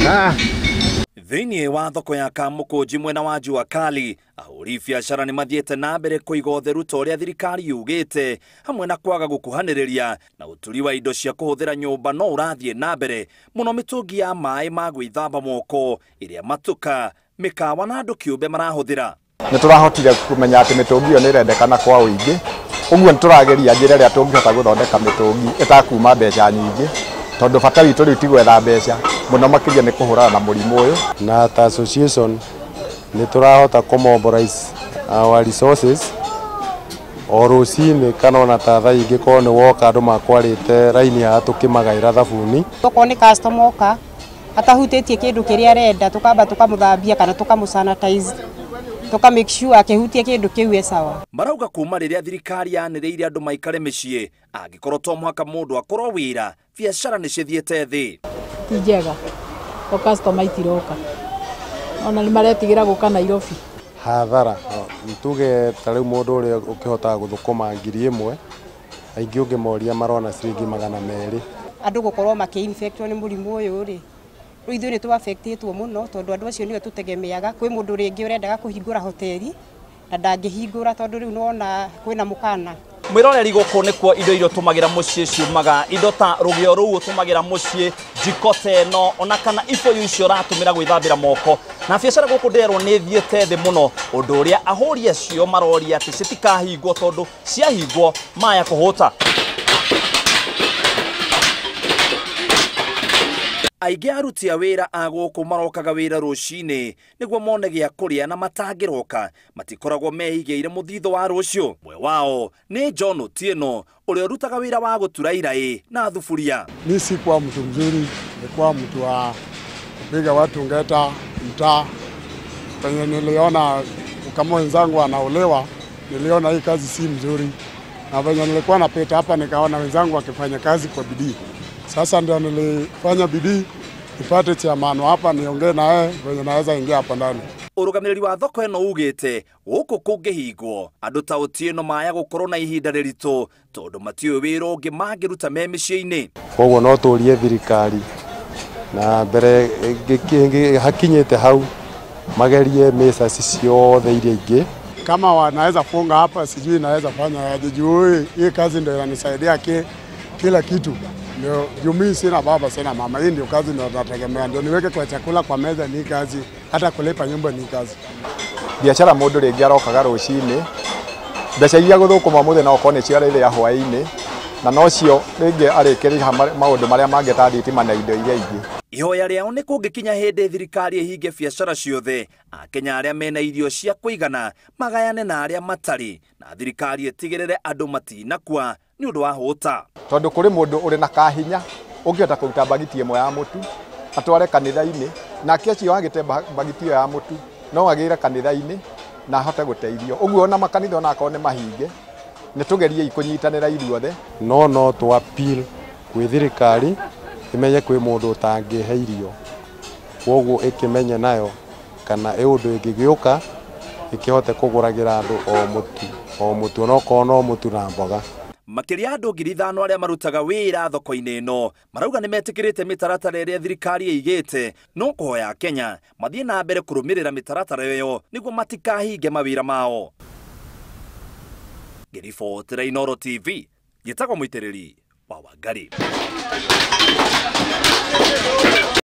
Thĩinĩ wa thoko ya Kamukunji mwena wa Jua Kali, ahũri biacara nĩ mathiĩte na mbere kũiga ũtheru ta ũrĩa thirikari yugĩte, hamwe na kwaga gũkuhanĩrĩria na ũturi wa indo cia kũhũthĩra nyũmba no ũrathiĩ na mbere mũno mĩtũngi ya maĩ ma gwĩthamba moko ĩrĩa matuka, mĩkawa na andũ kĩũmbe marahũthĩra. Nĩ tũrahotire kũmenya atĩ mĩtũngi ĩyo nĩ ĩrendekana kwa ũingĩ, ũguo nĩ tũrageria njĩra ĩrĩa tũngĩhota gũthondeka mĩtũngi ĩtakuma mbeca nyingĩ, tondũ bata witũ rĩu ti gwetha mbeca mũno makĩria nĩ kũhũrana na mũrimũ ũyũ. Na ta association nĩ tũrahota kũmobilize our resources o rũcinĩ kana ona ta thaa ingĩkorwo nĩ woka andũ makwarĩte raini ya tũkĩmagaĩra thabuni. Okorwo nĩ customer oka atahutĩtie kĩndũ kĩrĩa arenda, tũkamba tũkamũthambia kana tũkamũsanitize, tuka make sure akĩhutia kĩndũ kĩu e sawa. Marauga kuma rĩrĩa thirikari yanĩrĩire andũ maikare mĩciĩ, angĩkorwo to mũhaka mũndũ akorwo wĩra, biacara nĩ cithiĩte thĩ. Ti njega, o customer itiroka, ona nĩ maretigĩra gũka Nairobi. Hathara, nituge ta rĩu mũndũ ũrĩa ũkĩhotaga gũthũkũma 1,000, aingĩ ũngĩmoria marona ciringi 200. Andũ gũkorwo makĩ-infectwo nĩ mũrimũ ũyũ rĩ, rĩu ithuĩ nĩ tũ-affectĩtwo mũno, tondũ andũ acio nĩo tũtegemeaga. Kwĩ mũndũ rĩngĩ ũrendaga kũhingũra hoteli na ndangĩhingũra tondũ rĩu nona kwĩna mũkana. Mwĩroreri gũkũ nĩkuo indo iria ũtũmagĩra mũciĩ ciumaga, indo ta rũgĩo rũu ũtũmagĩra mũciĩ, njiko ta ĩno, ona kana ibũyũ icio ũratũmĩra gwĩthambĩra moko. Na biacara gũkũ nderwo nĩ thiĩte thĩ mũno, ũndũ ũrĩa ahũri acio maroria atĩ citikahingwo tondũ ciahingwo maya kũhũta. Aingĩ aruti a wĩra a gũkũ marokaga wĩra rũcinĩ nĩguo mone gĩa kũrĩa, na matangĩroka matikoragwo meigĩire mũthithũ wa rũciũ. Mwe wao nĩ John Otieno, ũrĩa ũrutaga wĩra wa gũtura iraĩ na thufuria. Mimi si kwa mtu mzuri, ni kwa mtu wa kupiga watu ngeta mtaa. Penye niliona kama wenzangu wanaolewa, niliona hii kazi si mzuri. Na venye nilikuwa napita hapa nikaona wenzangu wakifanya kazi kwa bidii. Sasa ndio nilifanya bidii nipate chairman hapa niongee na yeye venye naweza ingia hapa ndani. Ũrũgamĩrĩri wa thoko ĩno ugĩte gũkũ kũngĩhingwo andũ ta Otieno maya gũkorwo na ihinda rĩritũ tondũ matiũĩ wĩra ũngĩ mangĩruta me mĩciĩ-inĩ. Koguo no tũrie thirikari na mbere hakinyĩte hau magerie mesa ciothe iria ingĩ. Kama wanaweza funga hapa, sijui naweza fanya aje juu hii kazi ndio inanisaidia kila kitu. Ndio jumii sina baba sina mama, hii ndio kazi ndio nategemea, ndio niweke kwa chakula kwa meza ni kazi, hata kulipa nyumba ni kazi. Biacara mũndũ rĩngĩ arokaga rũcinĩ, mbeca iria gũthũkũma mũthenya na okorwo nĩ cia rĩrĩa hwaĩ-inĩ, na nocio rĩngĩ arĩkĩrĩha maũndũ marĩa mangĩ ta thitima na indo iria ingĩ. Ihoya rĩao nĩ kũngĩkinya hĩndĩ thirikari ĩhinge biacara ciothe, Akenya arĩa mena irio cia kũigana magayane na arĩa matarĩ, na thirikari ĩtigĩrĩre andũ matinakua nĩ ũndũ wa hũta. Tondũ kũrĩ mũndũ ũrĩ na kahinya ũngĩhota kũruta bagiti ĩmwe ya mũtu atware kanitha-inĩ, nake acio agĩte bagiti ĩyo ya mũtu no agĩre kanitha-inĩ na ahote gũteithio. Ũguo ona makanitha ona akorwo nĩ mahinge, nĩ tũgerie kũnyitanĩra ithuothe. No to appeal kwĩ thirikari imenye kwĩ mũndũ ũtangĩhe irio, koguo ĩkĩmenye nayo kana ũndũ ĩngĩgĩũka ĩkĩhote kũgũragĩra andũ o mũtu onokorwo no mũtu na mboga. Makĩria andũ 5,000 arĩa marutaga wĩra thoko-inĩ ĩno marauga nĩ metĩkĩrĩte mĩtaratara ĩrĩa thirikari ĩigĩte, no kũhoya Kenya mathiĩ na mbere kũrũmĩrĩra mĩtaratara ĩyo nĩguo matikahinge mawĩra mao. Ngĩribotera Inooro TV, gĩtagwo mũitĩrĩri wa Wangari.